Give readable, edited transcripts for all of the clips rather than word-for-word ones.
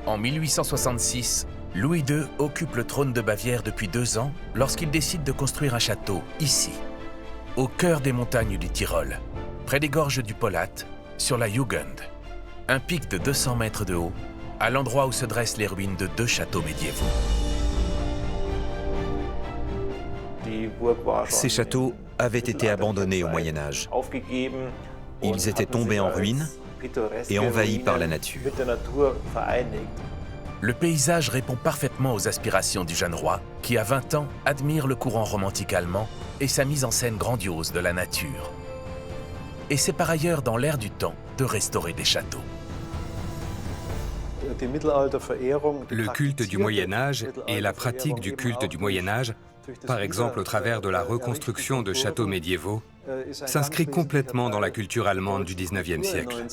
En 1866, Louis II occupe le trône de Bavière depuis 2 ans lorsqu'il décide de construire un château ici, au cœur des montagnes du Tyrol, près des gorges du Polat, sur la Jugend, un pic de 200 mètres de haut, à l'endroit où se dressent les ruines de 2 châteaux médiévaux. Ces châteaux avaient été abandonnés au Moyen Âge. Ils étaient tombés en ruine et envahis par la nature. Le paysage répond parfaitement aux aspirations du jeune roi, qui à 20 ans admire le courant romantique allemand et sa mise en scène grandiose de la nature. Et c'est par ailleurs dans l'air du temps de restaurer des châteaux. Le culte du Moyen Âge et la pratique du culte du Moyen Âge, par exemple au travers de la reconstruction de châteaux médiévaux, s'inscrit complètement dans la culture allemande du XIXe siècle.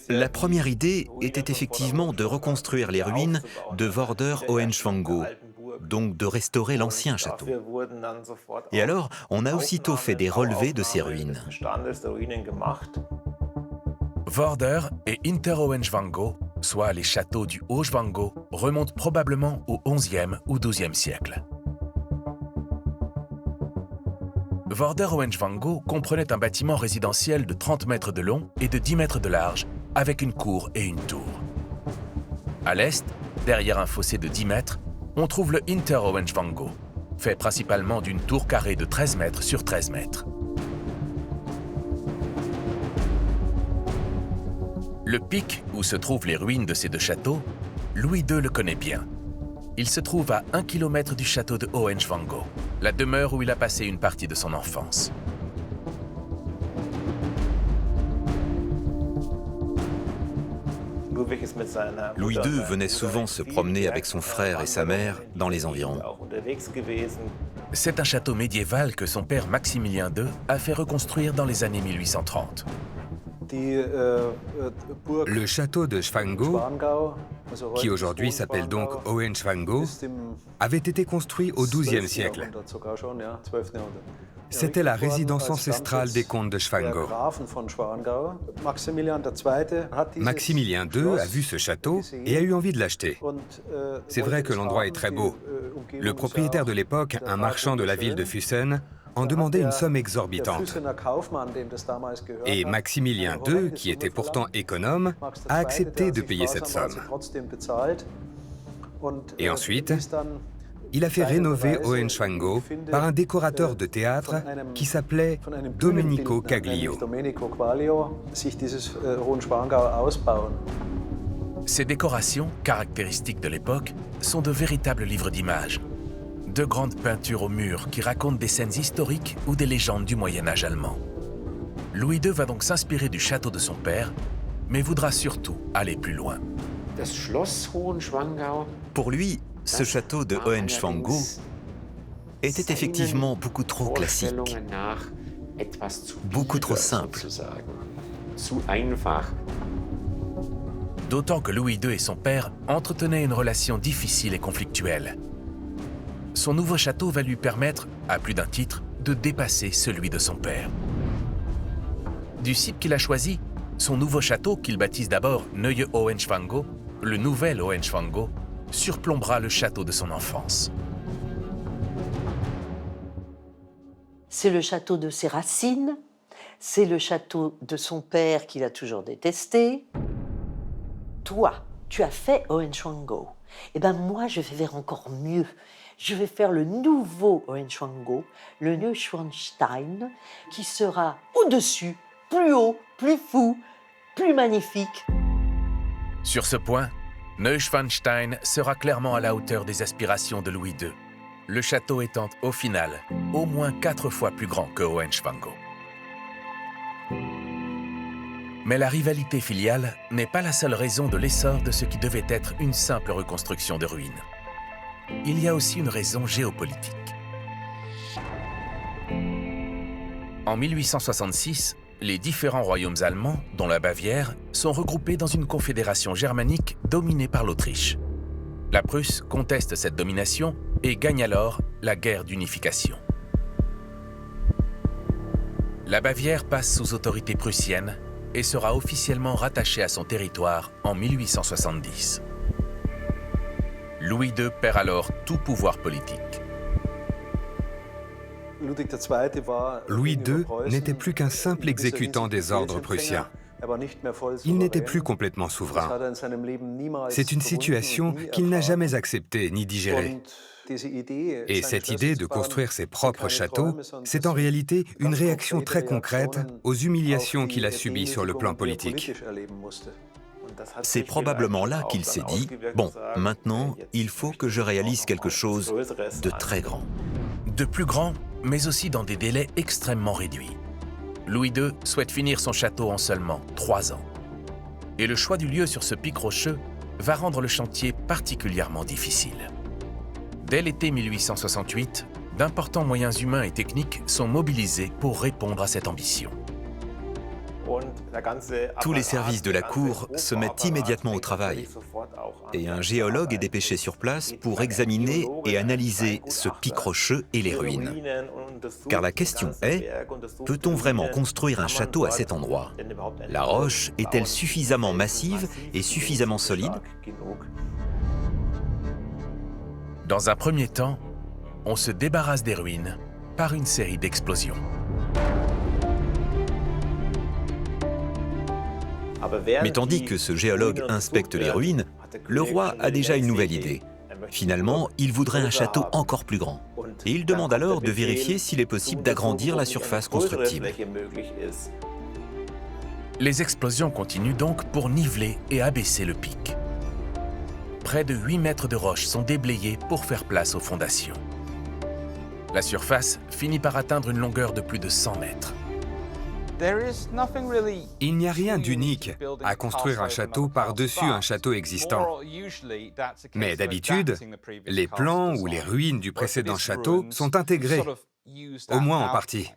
La première idée était effectivement de reconstruire les ruines de Vordeur-Hohenschwangau, donc de restaurer l'ancien château. Et alors, on a aussitôt fait des relevés de ces ruines. Vordeur et Hinterhohenschwangau, soit les châteaux du Haut-Schwangau, remontent probablement au XIe ou XIIe siècle. Vordeur-Hohenschwangau comprenait un bâtiment résidentiel de 30 mètres de long et de 10 mètres de large, avec une cour et une tour. À l'est, derrière un fossé de 10 mètres, on trouve le Hinterhohenschwangau, fait principalement d'une tour carrée de 13 mètres sur 13 mètres. Le pic où se trouvent les ruines de ces 2 châteaux, Louis II le connaît bien. Il se trouve à 1 km du château de Hohenschwangau, la demeure où il a passé une partie de son enfance. Louis II venait souvent se promener avec son frère et sa mère dans les environs. C'est un château médiéval que son père Maximilien II a fait reconstruire dans les années 1830. Le château de Schwangau, qui aujourd'hui s'appelle donc Hohenschwangau, avait été construit au XIIe siècle. C'était la résidence ancestrale des comtes de Schwangau. Maximilien II a vu ce château et a eu envie de l'acheter. C'est vrai que l'endroit est très beau. Le propriétaire de l'époque, un marchand de la ville de Füssen, en demandait une somme exorbitante. Et Maximilien II, qui était pourtant économe, a accepté de payer cette somme. Et ensuite, il a fait rénover Hohenschwangau par un décorateur de théâtre qui s'appelait Domenico Caglio. Ces décorations, caractéristiques de l'époque, sont de véritables livres d'images. 2 grandes peintures au mur qui racontent des scènes historiques ou des légendes du Moyen-Âge allemand. Louis II va donc s'inspirer du château de son père, mais voudra surtout aller plus loin. Pour lui, ce château de Hohenschwangau était effectivement beaucoup trop classique, beaucoup trop simple. D'autant que Louis II et son père entretenaient une relation difficile et conflictuelle. Son nouveau château va lui permettre, à plus d'un titre, de dépasser celui de son père. Du site qu'il a choisi, son nouveau château, qu'il baptise d'abord Neue Hohenschwangau, le nouvel Hohenschwangau, surplombera le château de son enfance. C'est le château de ses racines, c'est le château de son père qu'il a toujours détesté. Toi, tu as fait Hohenschwangau. Eh bien moi, je vais faire encore mieux. Je vais faire le nouveau Hohenschwangau, le Neuschwanstein, qui sera au-dessus, plus haut, plus fou, plus magnifique. Sur ce point, Neuschwanstein sera clairement à la hauteur des aspirations de Louis II, le château étant, au final, au moins 4 fois plus grand que Hohenschwangau. Mais la rivalité filiale n'est pas la seule raison de l'essor de ce qui devait être une simple reconstruction de ruines. Il y a aussi une raison géopolitique. En 1866, les différents royaumes allemands, dont la Bavière, sont regroupés dans une confédération germanique dominée par l'Autriche. La Prusse conteste cette domination et gagne alors la guerre d'unification. La Bavière passe sous autorité prussienne et sera officiellement rattaché à son territoire en 1870. Louis II perd alors tout pouvoir politique. Louis II n'était plus qu'un simple exécutant des ordres prussiens. Il n'était plus complètement souverain. C'est une situation qu'il n'a jamais acceptée ni digérée. Et cette idée de construire ses propres châteaux, c'est en réalité une réaction très concrète aux humiliations qu'il a subies sur le plan politique. C'est probablement là qu'il s'est dit « Bon, maintenant, il faut que je réalise quelque chose de très grand. » De plus grand, mais aussi dans des délais extrêmement réduits. Louis II souhaite finir son château en seulement 3 ans. Et le choix du lieu sur ce pic rocheux va rendre le chantier particulièrement difficile. Dès l'été 1868, d'importants moyens humains et techniques sont mobilisés pour répondre à cette ambition. Tous les services de la cour se mettent immédiatement au travail et un géologue est dépêché sur place pour examiner et analyser ce pic rocheux et les ruines. Car la question est, peut-on vraiment construire un château à cet endroit? La roche est-elle suffisamment massive et suffisamment solide? Dans un premier temps, on se débarrasse des ruines par une série d'explosions. Mais tandis que ce géologue inspecte les ruines, le roi a déjà une nouvelle idée. Finalement, il voudrait un château encore plus grand. Et il demande alors de vérifier s'il est possible d'agrandir la surface constructible. Les explosions continuent donc pour niveler et abaisser le pic. Près de 8 mètres de roches sont déblayés pour faire place aux fondations. La surface finit par atteindre une longueur de plus de 100 mètres. Il n'y a rien d'unique à construire un château par-dessus un château existant. Mais d'habitude, les plans ou les ruines du précédent château sont intégrés, au moins en partie.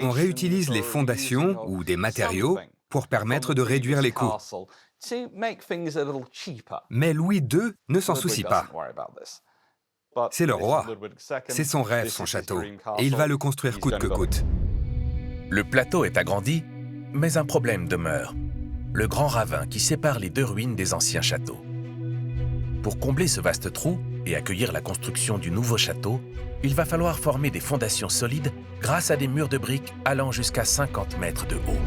On réutilise les fondations ou des matériaux pour permettre de réduire les coûts. Mais Louis II ne s'en soucie pas. C'est le roi. C'est son rêve, son château. Et il va le construire coûte que coûte. Le plateau est agrandi, mais un problème demeure. Le grand ravin qui sépare les deux ruines des anciens châteaux. Pour combler ce vaste trou et accueillir la construction du nouveau château, il va falloir former des fondations solides grâce à des murs de briques allant jusqu'à 50 mètres de haut.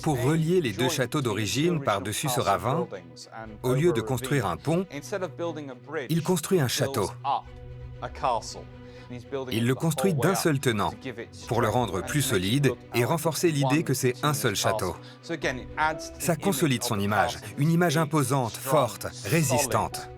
Pour relier les deux châteaux d'origine par-dessus ce ravin, au lieu de construire un pont, il construit un château. Il le construit d'un seul tenant, pour le rendre plus solide et renforcer l'idée que c'est un seul château. Ça consolide son image, une image imposante, forte, résistante.